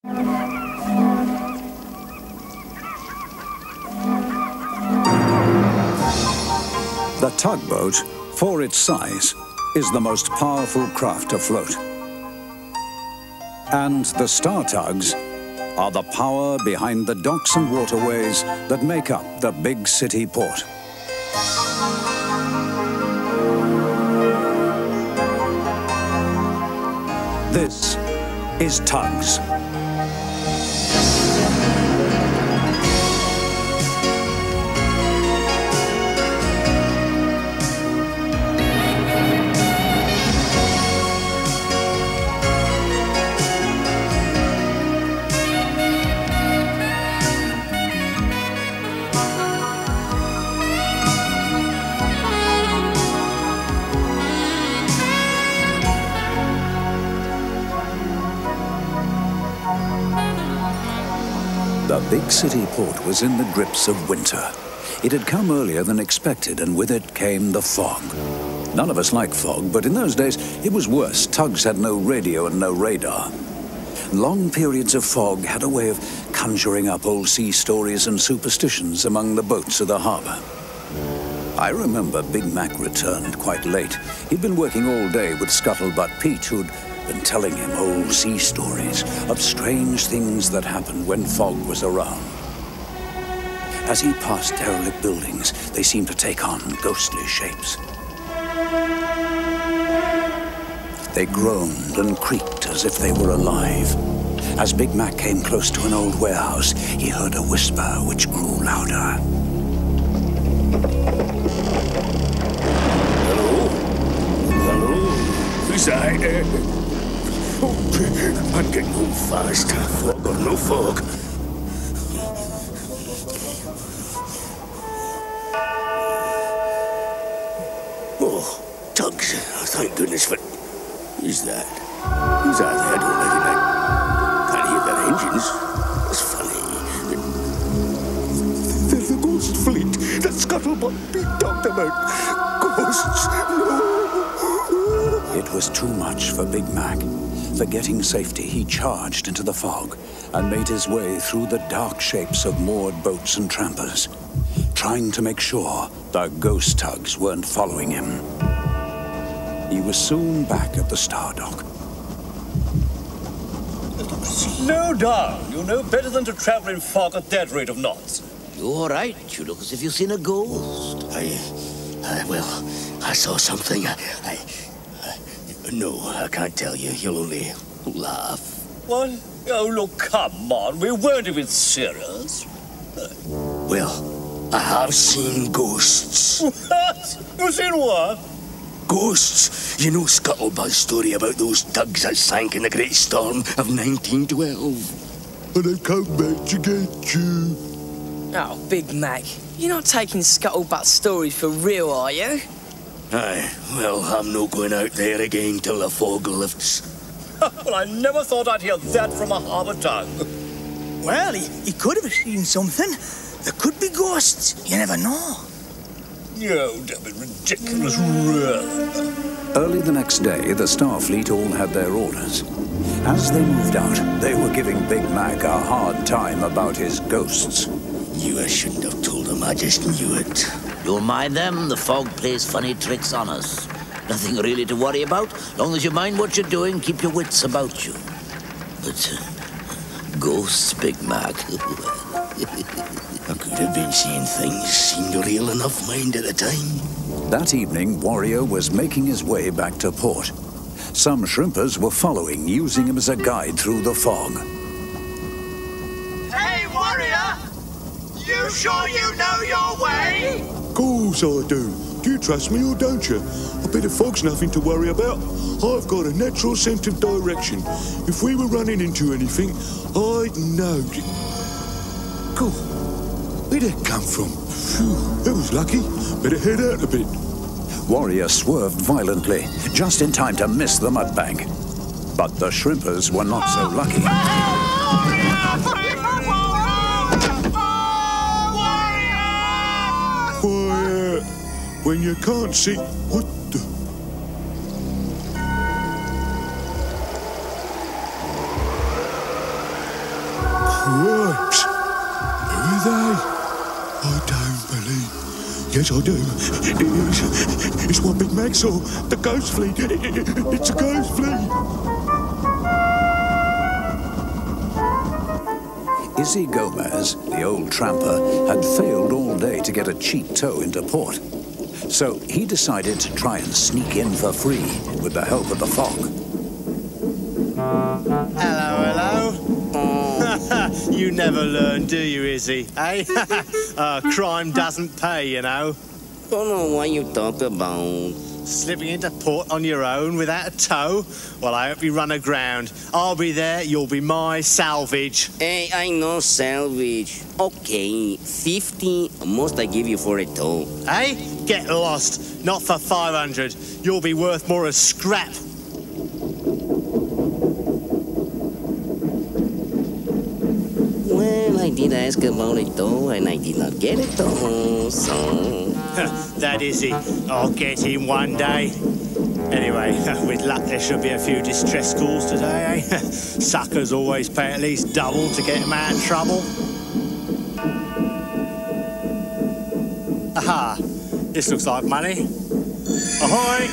The tugboat, for its size, is the most powerful craft afloat. And the Star Tugs are the power behind the docks and waterways that make up the Bigg City Port. This is Tugs. The Bigg City Port was in the grips of winter. It had come earlier than expected, and with it came the fog. None of us like fog, but in those days it was worse. Tugs had no radio and no radar. Long periods of fog had a way of conjuring up old sea stories and superstitions among the boats of the harbour. I remember Big Mac returned quite late. He'd been working all day with Scuttlebutt Pete, who'd been telling him old sea stories of strange things that happened when fog was around. As he passed derelict buildings, they seemed to take on ghostly shapes. They groaned and creaked as if they were alive. As Big Mac came close to an old warehouse, he heard a whisper which grew louder. Hello? Hello? Who's that? I'm getting home fast. Fog or no fog. Oh, Tugs. Thank goodness for... Who's that? Who's that there? I don't recognize. Can't hear their engines. It's funny. They're the ghost fleet that Scuttlebutt Pete talked about. Ghosts. No. It was too much for Big Mac. Forgetting safety, he charged into the fog and made his way through the dark shapes of moored boats and trampers, trying to make sure the ghost tugs weren't following him. He was soon back at the Star Dock. Slow down. You know better than to travel in fog at that rate of knots. You're all right. You look as if you've seen a ghost. Well, I saw something. No, I can't tell you. You'll only laugh. What? Oh, look, come on. We weren't even serious. Well, I have seen ghosts. What? You seen what? Ghosts. You know Scuttlebutt's story about those tugs that sank in the Great Storm of 1912. And they've come back to get you. Oh, Big Mac, you're not taking Scuttlebutt's story for real, are you? Aye, well, I'm not going out there again till the fog lifts. Well, I never thought I'd hear that from a harbour tongue. Well, he could have seen something. There could be ghosts. You never know. You don't be ridiculous, really. Early the next day, the Starfleet all had their orders. As they moved out, they were giving Big Mac a hard time about his ghosts. I shouldn't have told him. I just knew it. Don't mind them. The fog plays funny tricks on us. Nothing really to worry about. Long as you mind what you're doing, keep your wits about you. But ghosts, Big Mac. I could have been seeing things seemed real enough, mind, at the time. That evening, Warrior was making his way back to port. Some shrimpers were following, using him as a guide through the fog. Hey, Warrior! You sure you know your way? Course I do. Do you trust me or don't you? I bet the fog's nothing to worry about. I've got a natural sense of direction. If we were running into anything, I'd know. Cool. Where'd that come from? Phew, that was lucky. Better head out a bit. Warrior swerved violently, just in time to miss the mudbank. But the shrimpers were not so lucky. Quiet. When you can't see... What the... Cripes! Who are they? I don't believe... Yes, I do. It's what Big Mac saw. The ghost fleet. It's a ghost fleet. Izzy Gomez, the old tramper, had failed all day to get a cheap tow into port. So he decided to try and sneak in for free with the help of the fog. Hello, hello. You never learn, do you, Izzy? Eh? Crime doesn't pay, you know. Don't know what you talk about. Slipping into port on your own without a tow? Well, I hope you run aground. I'll be there, you'll be my salvage. Hey, I know salvage. Okay, 50 most I give you for a tow. Hey, get lost. Not for 500. You'll be worth more as scrap. Well, I did ask about a tow and I did not get a tow, so... That is it. I'll get him one day. Anyway, with luck there should be a few distress calls today, eh? Suckers always pay at least double to get them out of trouble. Aha, this looks like money. Ahoy!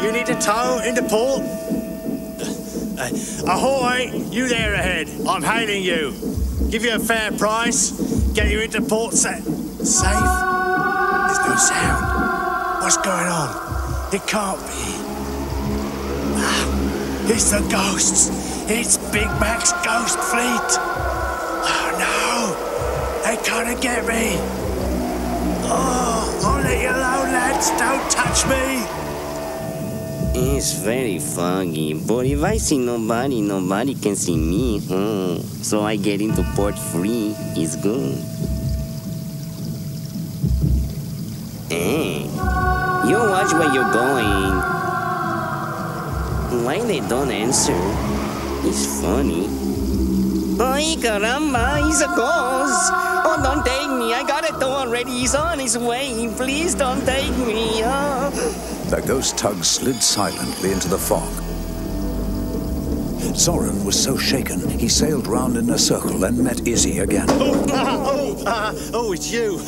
You need a tow into port? Ahoy! You there ahead. I'm hailing you. Give you a fair price. Get you into port safe? There's no sound. What's going on? It can't be. It's the ghosts. It's Big Mac's ghost fleet. Oh no! They can't get me. Oh, I'll let you alone, lads. Don't touch me. It's very foggy, but if I see nobody, nobody can see me, huh? So I get into port free. It's good. Hey, you watch where you're going. Why they don't answer? It's funny. Ay, caramba, he's a ghost. Oh, don't take me. I got a tow already. He's on his way. Please don't take me. Oh. The ghost tug slid silently into the fog. Zorran was so shaken, he sailed round in a circle and met Izzy again. It's you.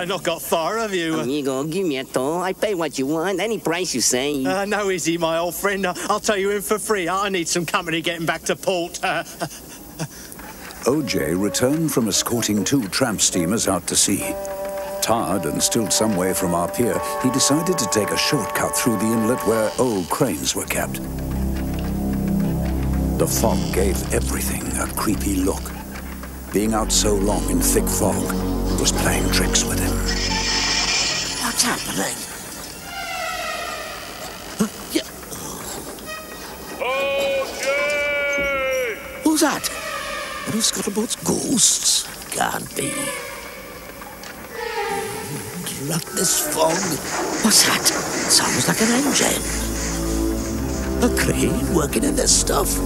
Not got far, have you? Amigo, give me a tow. I pay what you want, any price you say. No, Izzy, my old friend. I'll tow you in for free. I need some company getting back to port. OJ returned from escorting 2 tramp steamers out to sea. Tired and still some way from our pier, he decided to take a shortcut through the inlet where old cranes were kept. The fog gave everything a creepy look. Being out so long in thick fog was playing tricks with him. What's happening? OJ! Who's that? One of Scuttlebutt's ghosts? Can't be. Drat this fog. What's that? Sounds like an engine. A crane working in this stuff.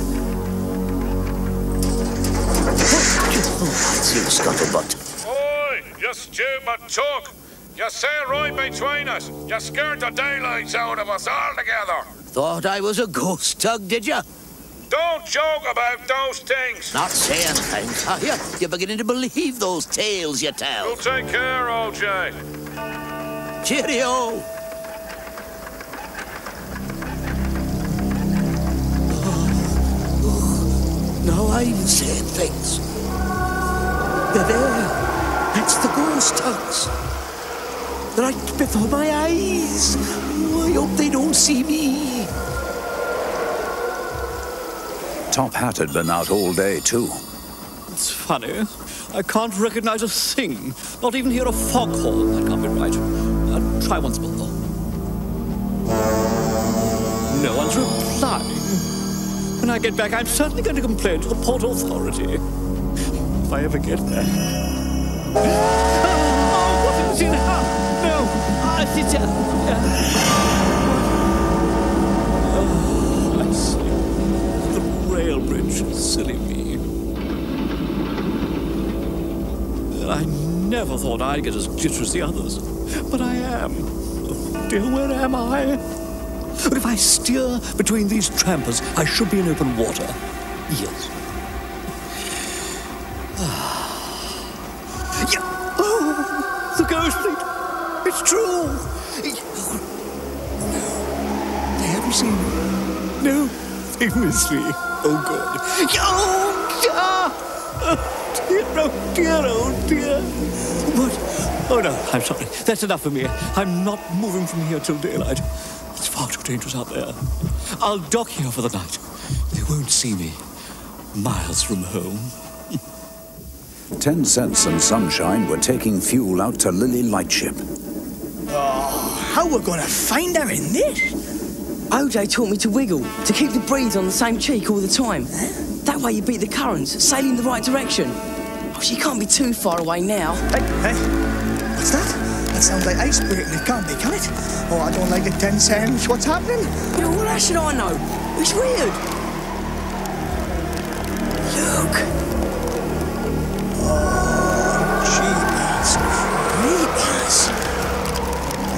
Oh, that's you, Scuttlebutt. Oi, you stupid tug! You sail right between us. You scared the daylights out of us altogether. Thought I was a ghost tug, did you? Don't joke about those things. Not saying things, are you? You're beginning to believe those tales you tell. You'll take care, OJ. Cheerio! Now I'm saying things. They're there. It's the ghost tugs. Right before my eyes. Oh, I hope they don't see me. Top Hat had been out all day, too. It's funny. I can't recognize a thing. Not even hear a foghorn. That can't be right. I'll try once more. No one's replying. When I get back, I'm certainly going to complain to the Port Authority. If I ever get there. Oh, what is it now? No, it's I see. The rail bridge, silly me. I never thought I'd get as jittery as the others, but I am. Oh dear, where am I? But if I steer between these trampers, I should be in open water. Yes. Yeah. Oh, the ghost fleet. It's true. They haven't seen me. No, they've missed me. Oh, God. Oh, dear, oh, dear, oh, dear. What? Oh, no, I'm sorry. That's enough for me. I'm not moving from here till daylight. It's far too dangerous out there. I'll dock here for the night. They won't see me. Miles from home. 10 Cents and Sunshine were taking fuel out to Lily Lightship. Oh, how we're gonna find her in this? OJ taught me to wiggle, to keep the breeze on the same cheek all the time. That way you beat the currents, sailing the right direction. Oh, she can't be too far away now. Hey, what's that? That sounds like ice breaking. It can't be, can it? Oh, I don't like it, 10 Cents. What's happening? Yeah, well, how should I know? It's weird. Look. Oh, jeez. Creepers.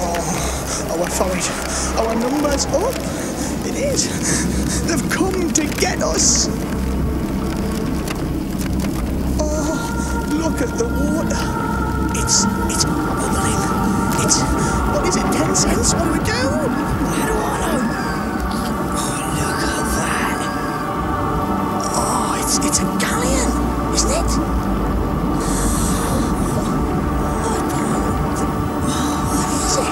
Oh, our forage. Our number's up. It is. They've come to get us. Oh, look at the water. It's bubbling. What is it, 10 Cents? What do we do? How do I know? Oh, look at that. Oh, it's a galleon, isn't it? What is it?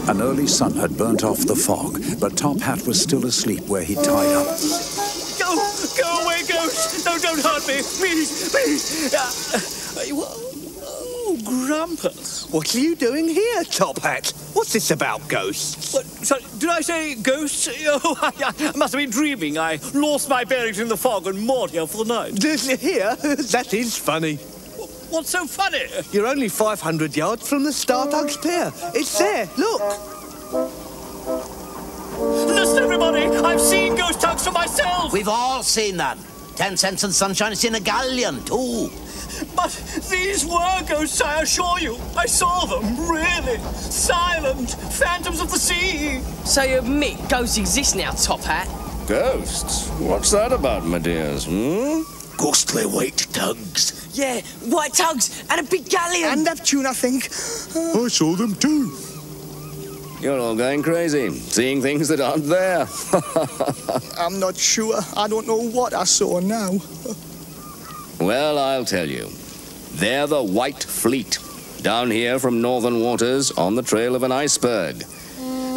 An early sun had burnt off the fog, but Top Hat was still asleep where he'd tied up. Go away, ghost! No, don't hurt me! Please, please! Oh, Grampus. What are you doing here, Top Hat? What's this about, ghosts? What, sorry, did I say ghosts? Oh, I must have been dreaming. I lost my bearings in the fog and moored here for the night. Here? That is funny. What's so funny? You're only 500 yards from the Star Dock Pier. It's there, look. Listen, everybody! I've seen ghost tugs for myself! We've all seen them. 10 Cents and Sunshine has seen a galleon, too. But these were ghosts, I assure you. I saw them, really. Silent phantoms of the sea. So you admit ghosts exist now, Top Hat? Ghosts? What's that about, my dears, Ghostly white tugs. Yeah, white tugs and a big galleon. And Neptune, I think. I saw them too. You're all going crazy, seeing things that aren't there. I'm not sure. I don't know what I saw now. Well, I'll tell you. They're the White Fleet, down here from northern waters on the trail of an iceberg.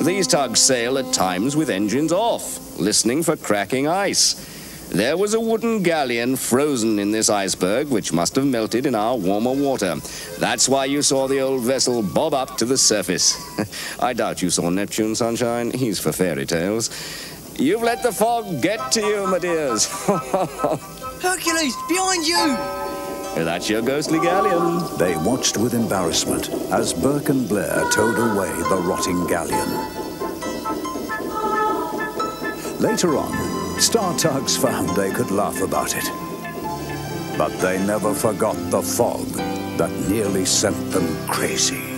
These tugs sail at times with engines off, listening for cracking ice. There was a wooden galleon frozen in this iceberg, which must have melted in our warmer water. That's why you saw the old vessel bob up to the surface. I doubt you saw Neptune, Sunshine. He's for fairy tales. You've let the fog get to you, my dears. Hercules, behind you! That's your ghostly galleon. They watched with embarrassment as Burke and Blair towed away the rotting galleon. Later on, Star Tugs found they could laugh about it. But they never forgot the fog that nearly sent them crazy.